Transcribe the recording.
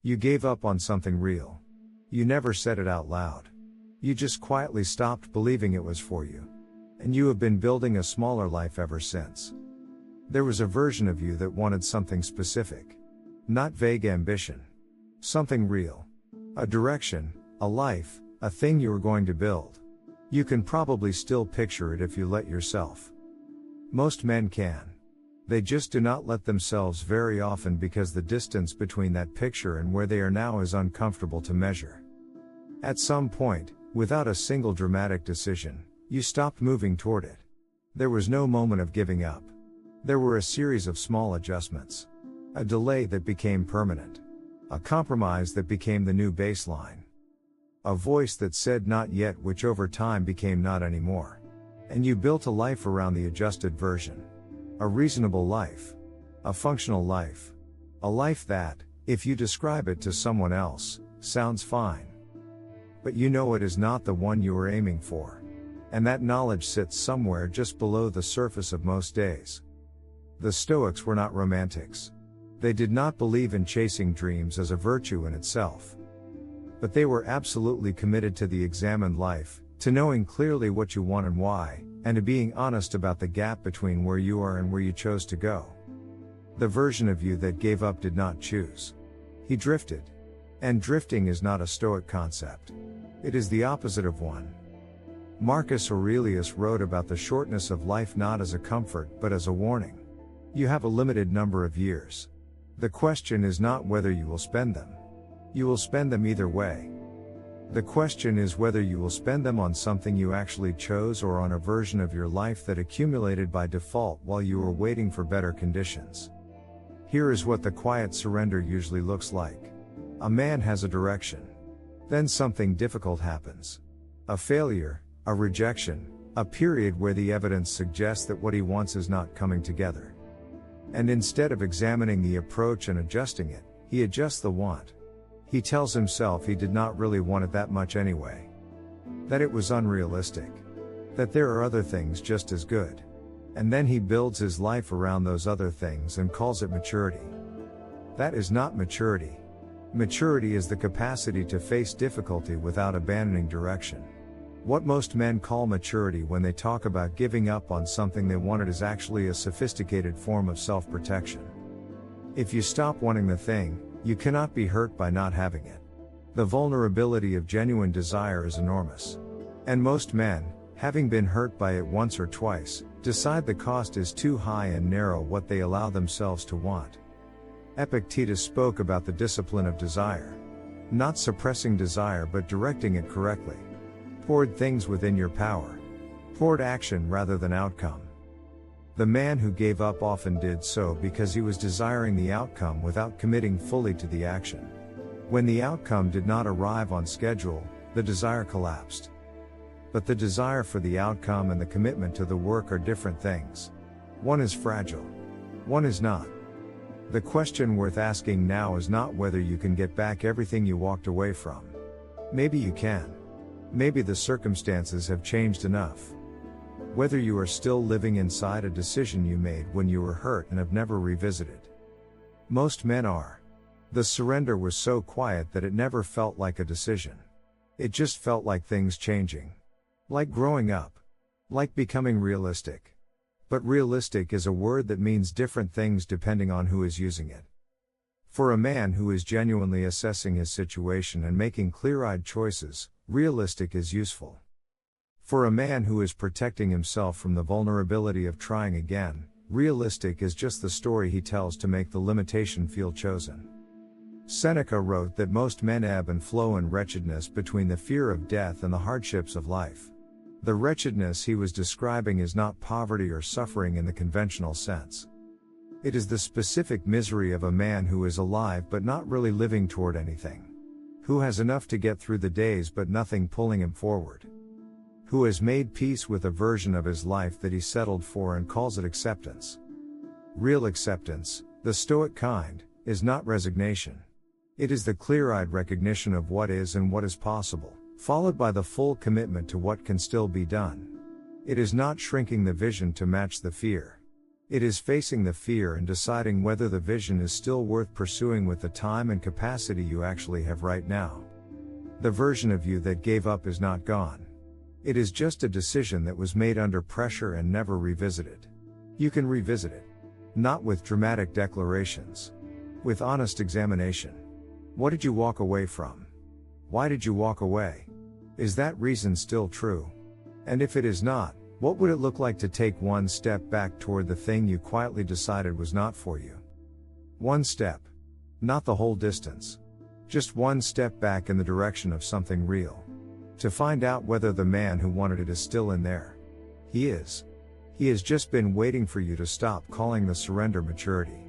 You gave up on something real. You never said it out loud. You just quietly stopped believing it was for you. And you have been building a smaller life ever since. There was a version of you that wanted something specific. Not vague ambition. Something real. A direction, a life, a thing you were going to build. You can probably still picture it if you let yourself. Most men can. They just do not let themselves very often because the distance between that picture and where they are now is uncomfortable to measure. At some point, without a single dramatic decision, you stopped moving toward it. There was no moment of giving up. There were a series of small adjustments. A delay that became permanent. A compromise that became the new baseline. A voice that said not yet, which over time became not anymore. And you built a life around the adjusted version. A reasonable life. A functional life. A life that, if you describe it to someone else, sounds fine. But you know it is not the one you were aiming for. And that knowledge sits somewhere just below the surface of most days. The Stoics were not romantics. They did not believe in chasing dreams as a virtue in itself. But they were absolutely committed to the examined life, to knowing clearly what you want and why, and to being honest about the gap between where you are and where you chose to go. The version of you that gave up did not choose. He drifted. And drifting is not a Stoic concept. It is the opposite of one. Marcus Aurelius wrote about the shortness of life not as a comfort but as a warning. You have a limited number of years. The question is not whether you will spend them. You will spend them either way. The question is whether you will spend them on something you actually chose or on a version of your life that accumulated by default while you were waiting for better conditions. Here is what the quiet surrender usually looks like. A man has a direction. Then something difficult happens. A failure, a rejection, a period where the evidence suggests that what he wants is not coming together. And instead of examining the approach and adjusting it, he adjusts the want. He tells himself he did not really want it that much anyway. That it was unrealistic. That there are other things just as good. And then he builds his life around those other things and calls it maturity. That is not maturity. Maturity is the capacity to face difficulty without abandoning direction. What most men call maturity when they talk about giving up on something they wanted is actually a sophisticated form of self-protection. If you stop wanting the thing, you cannot be hurt by not having it. The vulnerability of genuine desire is enormous. And most men, having been hurt by it once or twice, decide the cost is too high and narrow what they allow themselves to want. Epictetus spoke about the discipline of desire. Not suppressing desire but directing it correctly. Toward things within your power. Toward action rather than outcome. The man who gave up often did so because he was desiring the outcome without committing fully to the action. When the outcome did not arrive on schedule, the desire collapsed. But the desire for the outcome and the commitment to the work are different things. One is fragile. One is not. The question worth asking now is not whether you can get back everything you walked away from. Maybe you can. Maybe the circumstances have changed enough. Whether you are still living inside a decision you made when you were hurt and have never revisited. Most men are. The surrender was so quiet that it never felt like a decision. It just felt like things changing. Like growing up. Like becoming realistic. But realistic is a word that means different things depending on who is using it. For a man who is genuinely assessing his situation and making clear-eyed choices, realistic is useful. For a man who is protecting himself from the vulnerability of trying again, realistic is just the story he tells to make the limitation feel chosen. Seneca wrote that most men ebb and flow in wretchedness between the fear of death and the hardships of life. The wretchedness he was describing is not poverty or suffering in the conventional sense. It is the specific misery of a man who is alive but not really living toward anything. Who has enough to get through the days but nothing pulling him forward. Who has made peace with a version of his life that he settled for and calls it acceptance. Real acceptance, the Stoic kind, is not resignation. It is the clear-eyed recognition of what is and what is possible, followed by the full commitment to what can still be done. It is not shrinking the vision to match the fear. It is facing the fear and deciding whether the vision is still worth pursuing with the time and capacity you actually have right now. The version of you that gave up is not gone. It is just a decision that was made under pressure and never revisited. You can revisit it. Not with dramatic declarations. With honest examination. What did you walk away from? Why did you walk away? Is that reason still true? And if it is not, what would it look like to take one step back toward the thing you quietly decided was not for you? One step. Not the whole distance. Just one step back in the direction of something real. To find out whether the man who wanted it is still in there. He is. He has just been waiting for you to stop calling the surrender maturity.